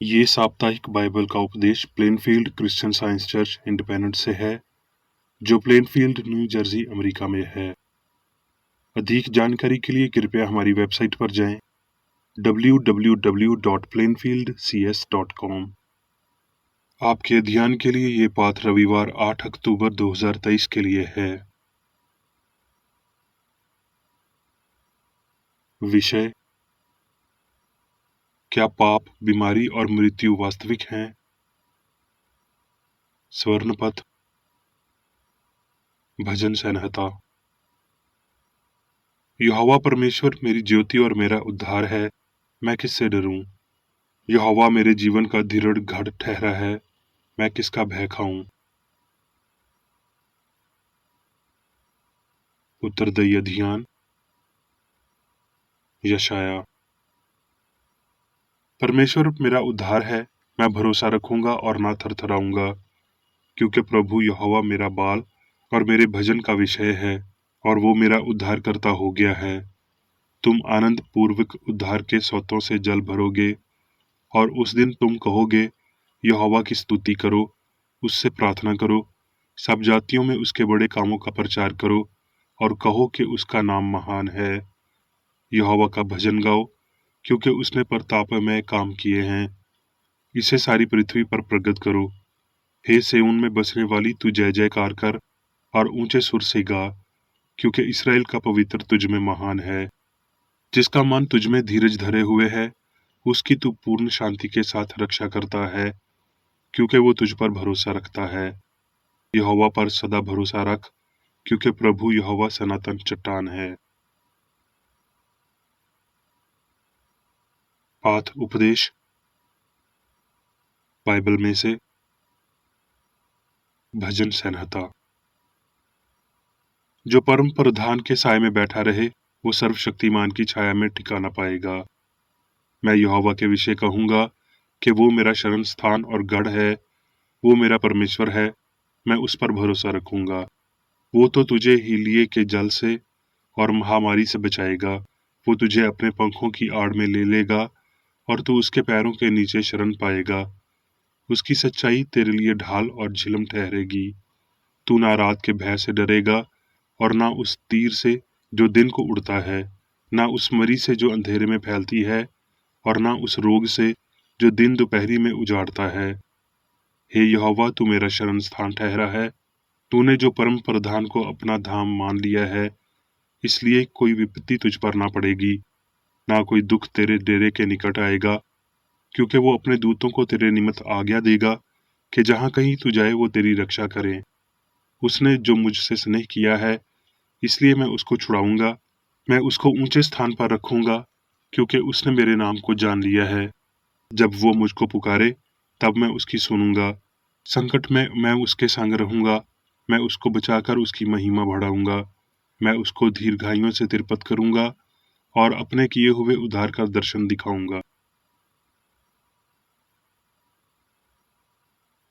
ये साप्ताहिक बाइबल का उपदेश Plainfield Christian science church independent से है, जो प्लेनफील्ड, न्यू जर्सी, अमेरिका में है। अधिक जानकारी के लिए कृपया हमारी वेबसाइट पर जाएं www.plainfieldcs.com। आपके ध्यान के लिए ये पाठ रविवार 8 अक्टूबर 2023 के लिए है। विषय: क्या पाप, बीमारी और मृत्यु वास्तविक हैं? स्वर्णपथ, भजन संहिता। यहोवा परमेश्वर मेरी ज्योति और मेरा उद्धार है, मैं किससे डरूं? यहोवा मेरे जीवन का दृढ़ गढ़ ठहरा है, मैं किसका भय खाऊं? उत्तरदायी ध्यान। यशाया। परमेश्वर मेरा उद्धार है, मैं भरोसा रखूंगा और ना थरथराऊंगा, क्योंकि प्रभु यहोवा मेरा बाल और मेरे भजन का विषय है, और वो मेरा उद्धार करता हो गया है। तुम आनंद पूर्वक उद्धार के सोतों से जल भरोगे, और उस दिन तुम कहोगे, यहोवा की स्तुति करो, उससे प्रार्थना करो, सब जातियों में उसके बड़े कामों का प्रचार करो, और कहो कि उसका नाम महान है। यहोवा का भजन गाओ, क्योंकि उसने प्रतापमय काम किए हैं। इसे सारी पृथ्वी पर प्रगट करो। हे सिय्योन में बसने वाली, तू जय जयकार कर और ऊंचे सुर से गा, क्योंकि इस्राएल का पवित्र तुझ में महान है। जिसका मन तुझ में धीरज धरे हुए है, उसकी तू पूर्ण शांति के साथ रक्षा करता है, क्योंकि वो तुझ पर भरोसा रखता है। यहोवा पर सदा भरोसा रख, क्योंकि प्रभु यहोवा सनातन चट्टान है। पाठ उपदेश बाइबल में से भजन संहिता। जो परम प्रधान के साए में बैठा रहे, वो सर्वशक्तिमान की छाया में ठिकाना पाएगा। मैं यहोवा के विषय कहूंगा कि वो मेरा शरण स्थान और गढ़ है, वो मेरा परमेश्वर है, मैं उस पर भरोसा रखूंगा। वो तो तुझे हिलिये के जल से और महामारी से बचाएगा। वो तुझे अपने पंखों की आड़ में ले लेगा, और तू उसके पैरों के नीचे शरण पाएगा। उसकी सच्चाई तेरे लिए ढाल और झिलम ठहरेगी। तू ना रात के भय से डरेगा, और ना उस तीर से जो दिन को उड़ता है, ना उस मरी से जो अंधेरे में फैलती है, और ना उस रोग से जो दिन दोपहरी में उजाड़ता है। हे यहोवा, तू मेरा शरण स्थान ठहरा है। तूने जो परम प्रधान को अपना धाम मान लिया है, इसलिए कोई विपत्ति तुझ पर ना पड़ेगी, ना कोई दुख तेरे डेरे के निकट आएगा, क्योंकि वो अपने दूतों को तेरे निमित्त आज्ञा देगा कि जहां कहीं तू जाए वो तेरी रक्षा करें। उसने जो मुझसे स्नेह किया है, इसलिए मैं उसको छुड़ाऊंगा। मैं उसको ऊंचे स्थान पर रखूंगा, क्योंकि उसने मेरे नाम को जान लिया है। जब वो मुझको पुकारे, तब मैं उसकी सुनूंगा। संकट में मैं उसके संग रहूंगा, मैं उसको बचाकर उसकी महिमा बढ़ाऊंगा। मैं उसको दीर्घायुओं से तिरपत करूंगा, और अपने किए हुए उद्धार का दर्शन दिखाऊंगा।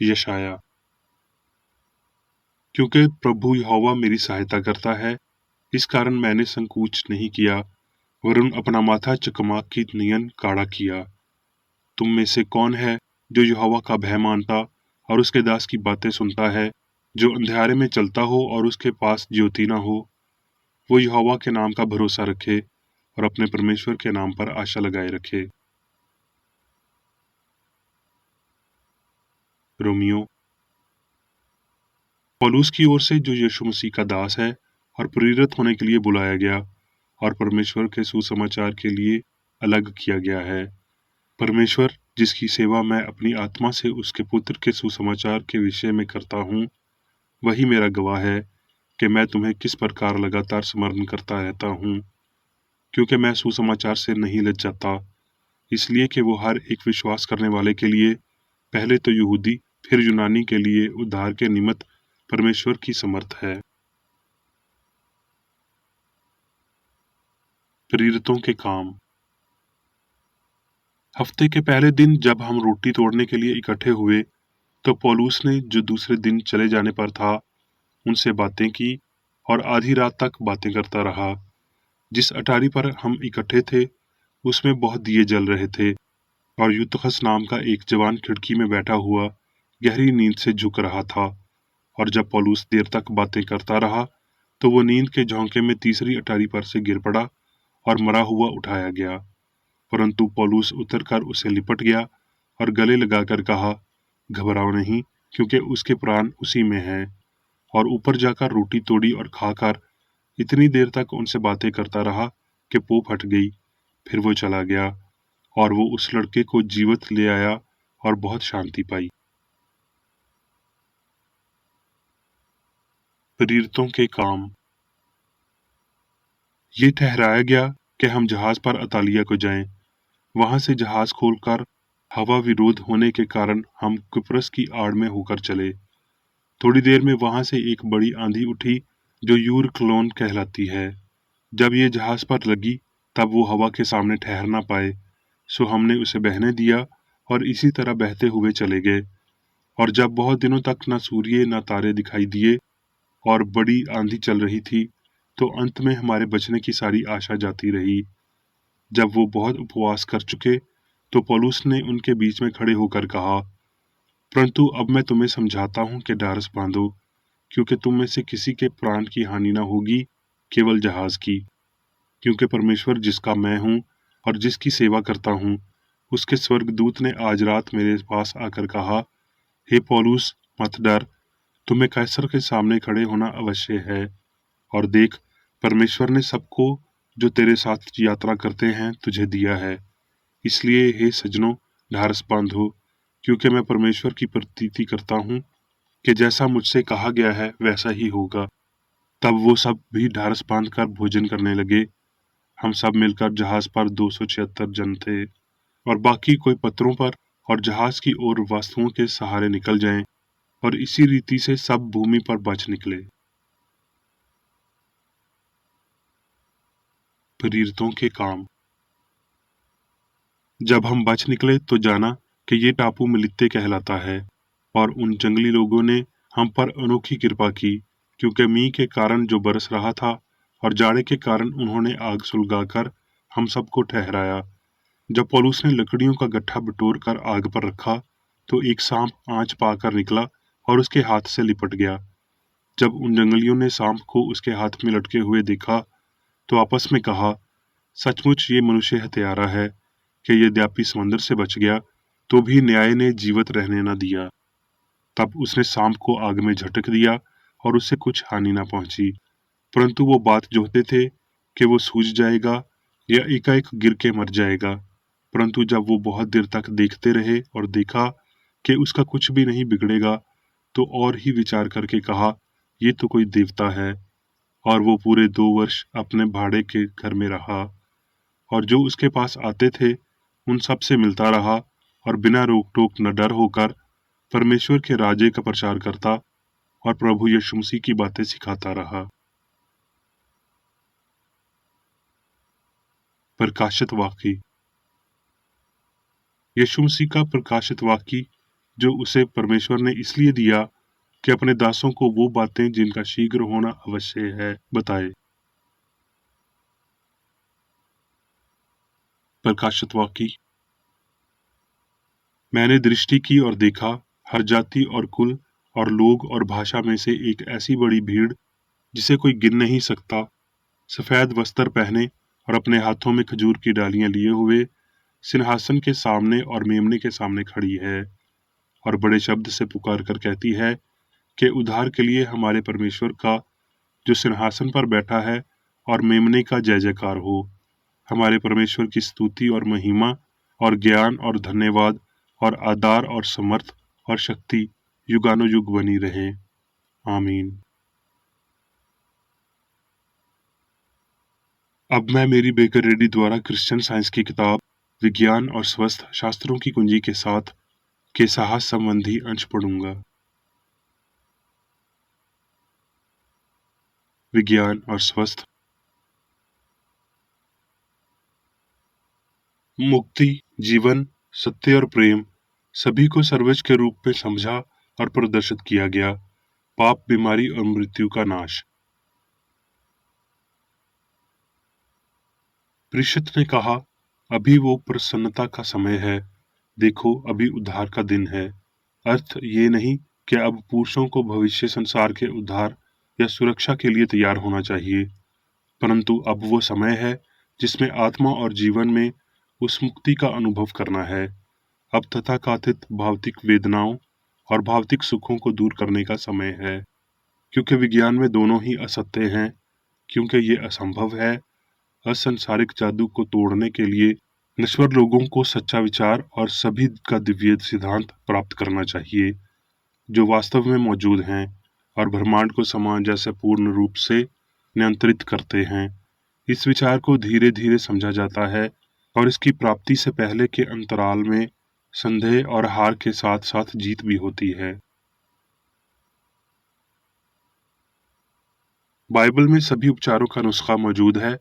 यशाया। क्योंकि प्रभु यहोवा मेरी सहायता करता है, इस कारण मैंने संकोच नहीं किया, वरन अपना माथा चकमा की नियन काढ़ा किया। तुम में से कौन है जो यहोवा का भय मानता और उसके दास की बातें सुनता है? जो अंधियारे में चलता हो और उसके पास ज्योति न हो, वो यहोवा के नाम का भरोसा रखे और अपने परमेश्वर के नाम पर आशा लगाए रखे। रोमियो। पौलुस की ओर से, जो यीशु मसीह का दास है और प्रेरित होने के लिए बुलाया गया और परमेश्वर के सुसमाचार के लिए अलग किया गया है। परमेश्वर, जिसकी सेवा मैं अपनी आत्मा से उसके पुत्र के सुसमाचार के विषय में करता हूँ, वही मेरा गवाह है कि मैं तुम्हें किस प्रकार लगातार स्मरण करता रहता हूँ, क्योंकि मैं सुसमाचार से नहीं लज्जाता, इसलिए कि वो हर एक विश्वास करने वाले के लिए, पहले तो यहूदी फिर यूनानी के लिए उद्धार के निमित्त परमेश्वर की समर्थ है। प्रेरितों के काम। हफ्ते के पहले दिन जब हम रोटी तोड़ने के लिए इकट्ठे हुए, तो पौलुस ने, जो दूसरे दिन चले जाने पर था, उनसे बातें की और आधी रात तक बातें करता रहा। जिस अटारी पर हम इकट्ठे थे, उसमें बहुत दिए जल रहे थे। और यूतुखस नाम का एक जवान खिड़की में बैठा हुआ गहरी नींद से झुक रहा था। और जब पौलुस देर तक बातें करता रहा तो वो नींद के झोंके में तीसरी अटारी पर से गिर पड़ा और मरा हुआ उठाया गया। परंतु पौलुस उतरकर उसे लिपट गया और गले लगाकर कहा, घबराओ नहीं, क्योंकि उसके प्राण उसी में हैं। और ऊपर जाकर रोटी तोड़ी और खाकर इतनी देर तक उनसे बातें करता रहा कि पो फट गई। फिर वो चला गया और वो उस लड़के को जीवित ले आया और बहुत शांति पाई। प्रेरितों के काम। ये ठहराया गया कि हम जहाज पर अतालिया को जाएं। वहां से जहाज खोलकर हवा विरोध होने के कारण हम कुप्रोस की आड़ में होकर चले। थोड़ी देर में वहां से एक बड़ी आंधी उठी जो यूरक्लोन कहलाती है। जब ये जहाज पर लगी तब वो हवा के सामने ठहर ना पाए, सो हमने उसे बहने दिया और इसी तरह बहते हुए चले गए। और जब बहुत दिनों तक न सूर्य न तारे दिखाई दिए और बड़ी आंधी चल रही थी, तो अंत में हमारे बचने की सारी आशा जाती रही। जब वो बहुत उपवास कर चुके तो पौलुस ने उनके बीच में खड़े होकर कहा, परंतु अब मैं तुम्हें समझाता हूँ कि ढारस बांधो, क्योंकि तुम में से किसी के प्राण की हानि न होगी, केवल जहाज की। क्योंकि परमेश्वर जिसका मैं हूँ और जिसकी सेवा करता हूँ, उसके स्वर्गदूत ने आज रात मेरे पास आकर कहा, हे पौलुस, मत डर, तुम्हें कैसर के सामने खड़े होना अवश्य है। और देख, परमेश्वर ने सबको जो तेरे साथ यात्रा करते हैं तुझे दिया है। इसलिए हे सज्जनों, ढारस बांधो, क्योंकि मैं परमेश्वर की प्रतीति करता हूँ कि जैसा मुझसे कहा गया है वैसा ही होगा। तब वो सब भी ढारस बांधकर भोजन करने लगे। हम सब मिलकर जहाज पर 276 जन थे, और बाकी कोई पत्थरों पर और जहाज की ओर वस्तुओं के सहारे निकल जाएं, और इसी रीति से सब भूमि पर बच निकले। प्रेरितों के काम। जब हम बच निकले तो जाना कि ये टापू मिलित्ते कहलाता है, और उन जंगली लोगों ने हम पर अनोखी कृपा की, क्योंकि मींह के कारण जो बरस रहा था और जाड़े के कारण उन्होंने आग सुलगाकर हम सबको ठहराया। जब पौलुस ने लकड़ियों का गट्ठा बटोर कर आग पर रखा तो एक सांप आंच पाकर निकला और उसके हाथ से लिपट गया। जब उन जंगलियों ने सांप को उसके हाथ में लटके हुए देखा तो आपस में कहा, सचमुच ये मनुष्य हत्यारा है कि यद्यपि समंदर से बच गया तो भी न्याय ने जीवित रहने न दिया। तब उसने सांप को आग में झटक दिया और उससे कुछ हानि न पहुंची, परंतु वो बात जोहते थे कि वो सूझ जाएगा या एकाएक गिर के मर जाएगा। परंतु जब वो बहुत देर तक देखते रहे और देखा कि उसका कुछ भी नहीं बिगड़ेगा, तो और ही विचार करके कहा, ये तो कोई देवता है। और वो पूरे 2 वर्ष अपने भाड़े के घर में रहा और जो उसके पास आते थे उन सब से मिलता रहा और बिना रोक टोक न डर होकर परमेश्वर के राज्य का प्रचार करता और प्रभु यीशु मसीह की बातें सिखाता रहा। प्रकाशित वाक्य। यीशु मसीह का प्रकाशित वाक्य जो उसे परमेश्वर ने इसलिए दिया कि अपने दासों को वो बातें जिनका शीघ्र होना अवश्य है बताए। प्रकाशित वाक्य। मैंने दृष्टि की और देखा, हर जाति और कुल और लोग और भाषा में से एक ऐसी बड़ी भीड़ जिसे कोई गिन नहीं सकता, सफेद वस्त्र पहने और अपने हाथों में खजूर की डालियां लिए हुए सिंहासन के सामने और मेमने के सामने खड़ी है, और बड़े शब्द से पुकार कर कहती है कि उद्धार के लिए हमारे परमेश्वर का जो सिंहासन पर बैठा है और मेमने का जय जयकार हो। हमारे परमेश्वर की स्तुति और महिमा और ज्ञान और धन्यवाद और आदर और समर्थ और शक्ति युगानुयुग बनी रहे। आमीन। अब मैं मेरी बेकर रेड्डी द्वारा क्रिश्चियन साइंस की किताब विज्ञान और स्वस्थ शास्त्रों की कुंजी के साथ के साहस संबंधी अंश पढ़ूंगा। विज्ञान और स्वस्थ। मुक्ति, जीवन, सत्य और प्रेम सभी को सर्वोच्च के रूप में समझा और प्रदर्शित किया गया। पाप, बीमारी और मृत्यु का नाश। प्रीषित ने कहा, अभी वो प्रसन्नता का समय है देखो, अभी उद्धार का दिन है। अर्थ ये नहीं कि अब पुरुषों को भविष्य संसार के उद्धार या सुरक्षा के लिए तैयार होना चाहिए, परंतु अब वो समय है जिसमें आत्मा और जीवन में उस मुक्ति का अनुभव करना है। अब तथाकथित भौतिक वेदनाओं और भौतिक सुखों को दूर करने का समय है, क्योंकि विज्ञान में दोनों ही असत्य हैं, क्योंकि ये असंभव है। असंसारिक जादू को तोड़ने के लिए नश्वर लोगों को सच्चा विचार और सभी का दिव्य सिद्धांत प्राप्त करना चाहिए, जो वास्तव में मौजूद हैं और ब्रह्मांड को समान जैसे पूर्ण रूप से नियंत्रित करते हैं। इस विचार को धीरे धीरे समझा जाता है और इसकी प्राप्ति से पहले के अंतराल में संदेह और हार के साथ साथ जीत भी होती है। बाइबल में सभी उपचारों का नुस्खा मौजूद है।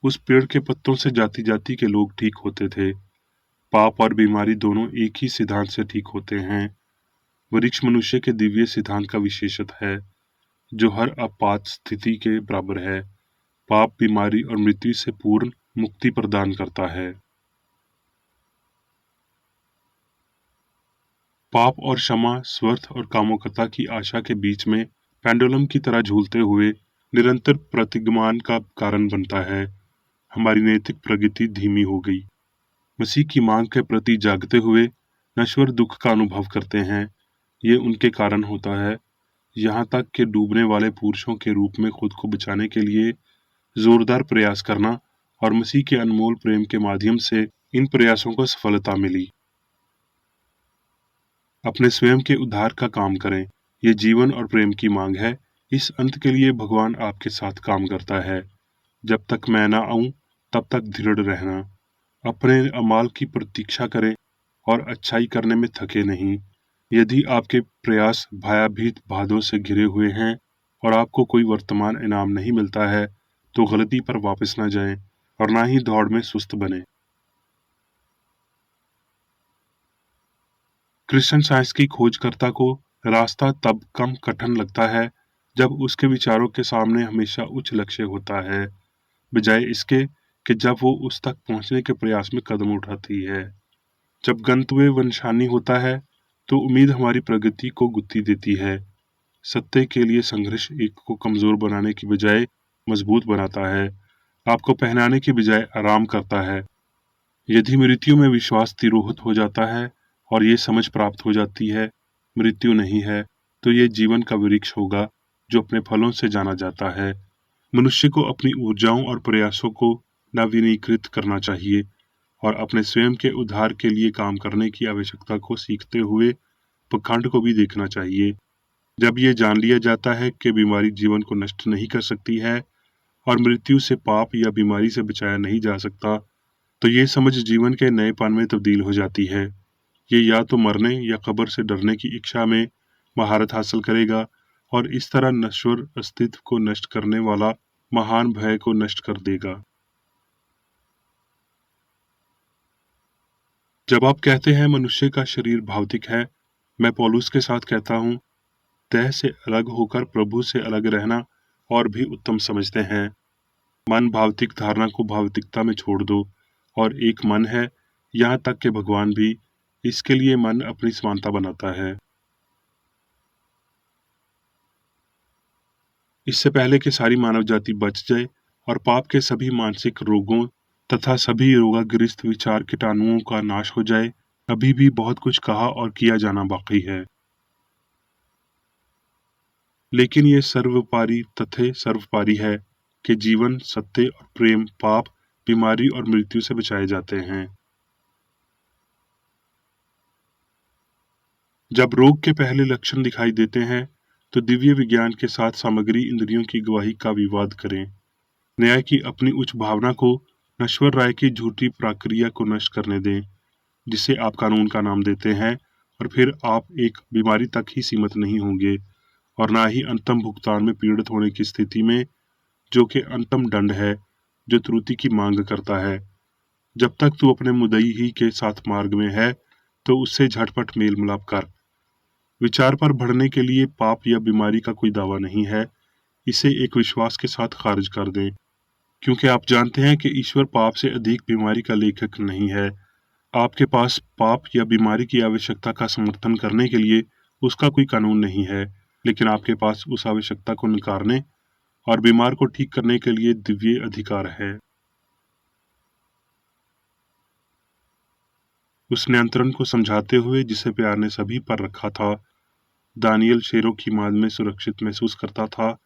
उस पेड़ के पत्तों से जाति जाति के लोग ठीक होते थे। पाप और बीमारी दोनों एक ही सिद्धांत से ठीक होते हैं। वृक्ष मनुष्य के दिव्य सिद्धांत का विशेषत है, जो हर आपात स्थिति के बराबर है, पाप, बीमारी और मृत्यु से पूर्ण मुक्ति प्रदान करता है। पाप और क्षमा, स्वार्थ और कामुकता की आशा के बीच में पेंडुलम की तरह झूलते हुए निरंतर प्रतिगमन का कारण बनता है। हमारी नैतिक प्रगति धीमी हो गई। मसीह की मांग के प्रति जागते हुए नश्वर दुख का अनुभव करते हैं। ये उनके कारण होता है, यहाँ तक कि डूबने वाले पुरुषों के रूप में खुद को बचाने के लिए जोरदार प्रयास करना, और मसीह के अनमोल प्रेम के माध्यम से इन प्रयासों को सफलता मिली। अपने स्वयं के उद्धार का काम करें। ये जीवन और प्रेम की मांग है। इस अंत के लिए भगवान आपके साथ काम करता है। जब तक मैं ना आऊं, तब तक दृढ़ रहना। अपने अमाल की प्रतीक्षा करें और अच्छाई करने में थके नहीं। यदि आपके प्रयास भयभीत बाधों से घिरे हुए हैं और आपको कोई वर्तमान इनाम नहीं मिलता है, तो गलती पर वापस न जाएं और ना ही दौड़ में सुस्त बने। क्रिश्चियन साइंस की खोजकर्ता को रास्ता तब कम कठिन लगता है जब उसके विचारों के सामने हमेशा उच्च लक्ष्य होता है, बजाय इसके कि जब वो उस तक पहुंचने के प्रयास में कदम उठाती है। जब गंतव्य वंशानी होता है, तो उम्मीद हमारी प्रगति को गति देती है। सत्य के लिए संघर्ष एक को कमजोर बनाने की बजाय मजबूत बनाता है, आपको पहनाने की बजाय आराम करता है। यदि मृत्यु में विश्वास तिरोहित हो जाता है और ये समझ प्राप्त हो जाती है मृत्यु नहीं है, तो ये जीवन का वृक्ष होगा जो अपने फलों से जाना जाता है। मनुष्य को अपनी ऊर्जाओं और प्रयासों को नवीनीकृत करना चाहिए और अपने स्वयं के उद्धार के लिए काम करने की आवश्यकता को सीखते हुए पखंड को भी देखना चाहिए। जब ये जान लिया जाता है कि बीमारी जीवन को नष्ट नहीं कर सकती है और मृत्यु से पाप या बीमारी से बचाया नहीं जा सकता, तो ये समझ जीवन के नएपन में तब्दील हो जाती है। ये या तो मरने या कब्र से डरने की इच्छा में महारत हासिल करेगा और इस तरह नश्वर अस्तित्व को नष्ट करने वाला महान भय को नष्ट कर देगा। जब आप कहते हैं मनुष्य का शरीर भौतिक है, मैं पौलुस के साथ कहता हूँ, देह से अलग होकर प्रभु से अलग रहना और भी उत्तम समझते हैं। मन भौतिक धारणा को भौतिकता में छोड़ दो और एक मन है, यहाँ तक कि भगवान भी इसके लिए मन अपनी समानता बनाता है। इससे पहले कि सारी मानव जाति बच जाए और पाप के सभी मानसिक रोगों तथा सभी रोगाग्रस्त विचार कीटाणुओं का नाश हो जाए, अभी भी बहुत कुछ कहा और किया जाना बाकी है। लेकिन ये सर्वोपरि तथ्य सर्वोपरि है कि जीवन, सत्य और प्रेम पाप, बीमारी और मृत्यु से बचाए जाते हैं। जब रोग के पहले लक्षण दिखाई देते हैं, तो दिव्य विज्ञान के साथ सामग्री इंद्रियों की गवाही का विवाद करें। न्याय की अपनी उच्च भावना को नश्वर राय की झूठी प्रक्रिया को नष्ट करने दें, जिसे आप कानून का नाम देते हैं, और फिर आप एक बीमारी तक ही सीमित नहीं होंगे और ना ही अंतम भुगतान में पीड़ित होने की स्थिति में, जो कि अंतम दंड है जो त्रुटि की मांग करता है। जब तक तू अपने मुद्दई ही के साथ मार्ग में है, तो उससे झटपट मेल मिलाप कर। विचार पर बढ़ने के लिए पाप या बीमारी का कोई दावा नहीं है। इसे एक विश्वास के साथ खारिज कर दें, क्योंकि आप जानते हैं कि ईश्वर पाप से अधिक बीमारी का लेखक नहीं है। आपके पास पाप या बीमारी की आवश्यकता का समर्थन करने के लिए उसका कोई कानून नहीं है, लेकिन आपके पास उस आवश्यकता को नकारने और बीमार को ठीक करने के लिए दिव्य अधिकार है। उस नियंत्रण को समझाते हुए जिसे प्यार ने सभी पर रखा था, दानियल शेरों की मांद में सुरक्षित महसूस करता था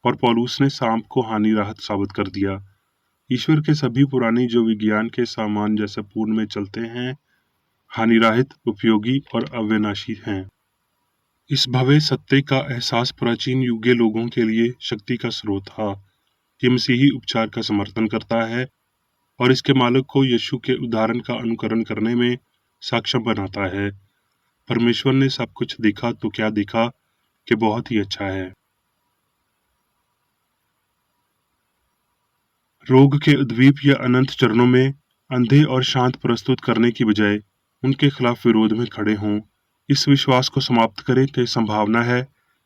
और पौलुस ने सांप को हानि राहत साबित कर दिया। ईश्वर के सभी पुरानी जो विज्ञान के सामान जैसे पूर्ण में चलते हैं, हानिरहित, उपयोगी और अविनाशी हैं। इस भव्य सत्य का एहसास प्राचीन युगे लोगों के लिए शक्ति का स्रोत था। ये मसीही उपचार का समर्थन करता है और इसके मालिक को यीशु के उदाहरण का अनुकरण करने में सक्षम बनाता है। परमेश्वर ने सब कुछ देखा तो क्या देखा कि बहुत ही अच्छा है। रोग के उद्वीप या अनंत चरणों में अंधे और शांत प्रस्तुत करने की बजाय उनके खिलाफ विरोध में खड़े हों। इस विश्वास को समाप्त करें कि संभावना है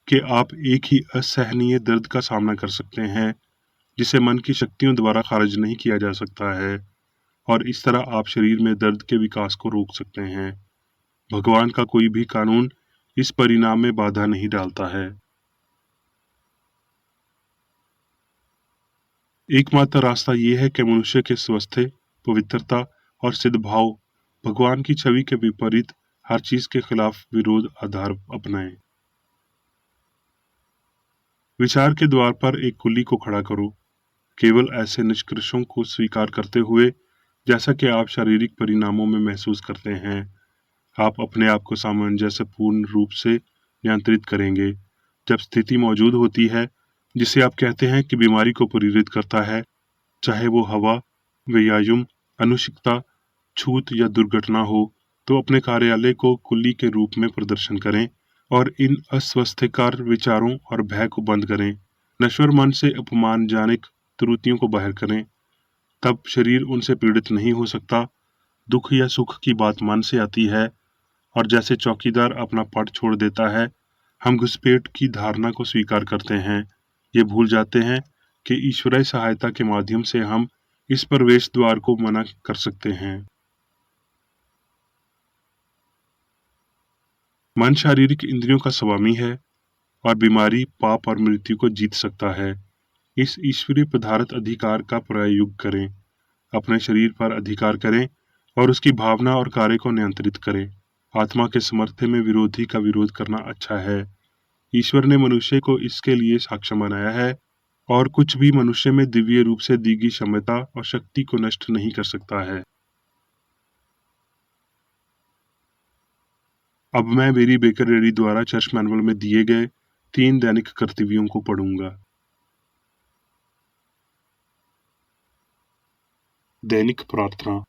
कि आप एक ही असहनीय दर्द का सामना कर सकते हैं जिसे मन की शक्तियों द्वारा खारिज नहीं किया जा सकता है, और इस तरह आप शरीर में दर्द के विकास को रोक सकते हैं। भगवान का कोई भी कानून इस परिणाम में बाधा नहीं डालता है। एकमात्र रास्ता यह है कि मनुष्य के स्वास्थ्य, पवित्रता और सिद्धभाव भगवान की छवि के विपरीत हर चीज के खिलाफ विरोध आधार अपनाएं। विचार के द्वार पर एक कुल्ली को खड़ा करो, केवल ऐसे निष्कर्षों को स्वीकार करते हुए जैसा कि आप शारीरिक परिणामों में महसूस करते हैं। आप अपने आप को सामंजस्य पूर्ण रूप से नियंत्रित करेंगे। जब स्थिति मौजूद होती है जिसे आप कहते हैं कि बीमारी को प्रेरित करता है, चाहे वो हवा, व्यायाम, अनुशिकता, छूत या दुर्घटना हो, तो अपने कार्यालय को कुल्ली के रूप में प्रदर्शन करें और इन अस्वस्थकर विचारों और भय को बंद करें। नश्वर मन से अपमानजनक त्रुटियों को बाहर करें, तब शरीर उनसे पीड़ित नहीं हो सकता। दुख या सुख की बात मन से आती है, और जैसे चौकीदार अपना पट छोड़ देता है, हम घुसपैठ की धारणा को स्वीकार करते हैं। ये भूल जाते हैं कि ईश्वरीय सहायता के माध्यम से हम इस प्रवेश द्वार को मना कर सकते हैं। मन शारीरिक इंद्रियों का स्वामी है और बीमारी, पाप और मृत्यु को जीत सकता है। इस ईश्वरीय पदार्थ अधिकार का प्रयोग करें, अपने शरीर पर अधिकार करें और उसकी भावना और कार्य को नियंत्रित करें। आत्मा के समर्थन में विरोधी का विरोध करना अच्छा है। ईश्वर ने मनुष्य को इसके लिए सक्षम बनाया है, और कुछ भी मनुष्य में दिव्य रूप से दी गई क्षमता और शक्ति को नष्ट नहीं कर सकता है। अब मैं मेरी बेकर रेडी द्वारा चर्च मैनुअल में दिए गए 3 दैनिक कर्तव्यों को पढ़ूंगा। दैनिक प्रार्थना।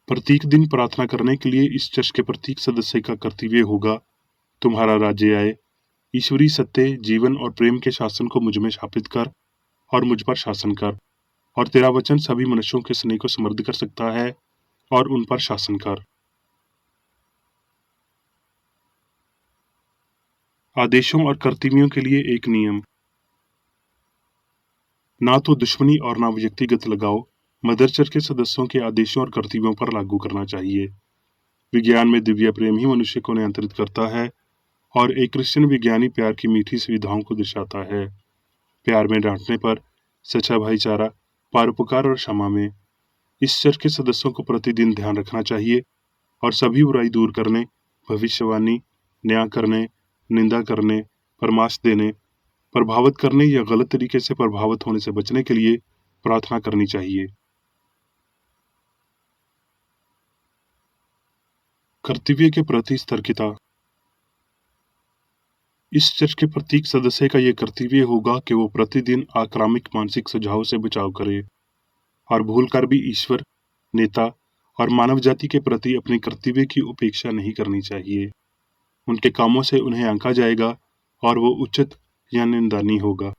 प्रत्येक दिन प्रार्थना करने के लिए इस चर्च के प्रत्येक सदस्य का कर्तव्य होगा, तुम्हारा राज्य आए, ईश्वरीय सत्य, जीवन और प्रेम के शासन को मुझ में स्थापित कर और मुझ पर शासन कर, और तेरा वचन सभी मनुष्यों के स्नेह को समृद्ध कर सकता है और उन पर शासन कर। आदेशों और कर्तव्यों के लिए एक नियम। ना तो दुश्मनी और ना व्यक्तिगत लगाओ। मदर चर्च के सदस्यों के आदेशों और कर्तव्यों पर लागू करना चाहिए। विज्ञान में दिव्य प्रेम ही मनुष्य को नियंत्रित करता है और एक क्रिश्चियन विज्ञानी प्यार की मीठी सुविधाओं को दर्शाता है। प्यार में डांटने पर, सच्चा भाईचारा, परोपकार और क्षमा में। इस चर्च के सदस्यों को प्रतिदिन ध्यान रखना चाहिए और सभी बुराई दूर करने, भविष्यवाणी, न्याय करने, निंदा करने, परामर्श देने, प्रभावित करने या गलत तरीके से प्रभावित होने से बचने के लिए प्रार्थना करनी चाहिए। कर्तव्य के प्रति सतर्कता। इस चर्च के प्रत्येक सदस्य का यह कर्तव्य होगा कि वो प्रतिदिन आक्रामक मानसिक सुझाव से बचाव करे और भूलकर भी ईश्वर, नेता और मानव जाति के प्रति अपने कर्तव्य की उपेक्षा नहीं करनी चाहिए। उनके कामों से उन्हें आंका जाएगा और वो उचित या निंदनीय होगा।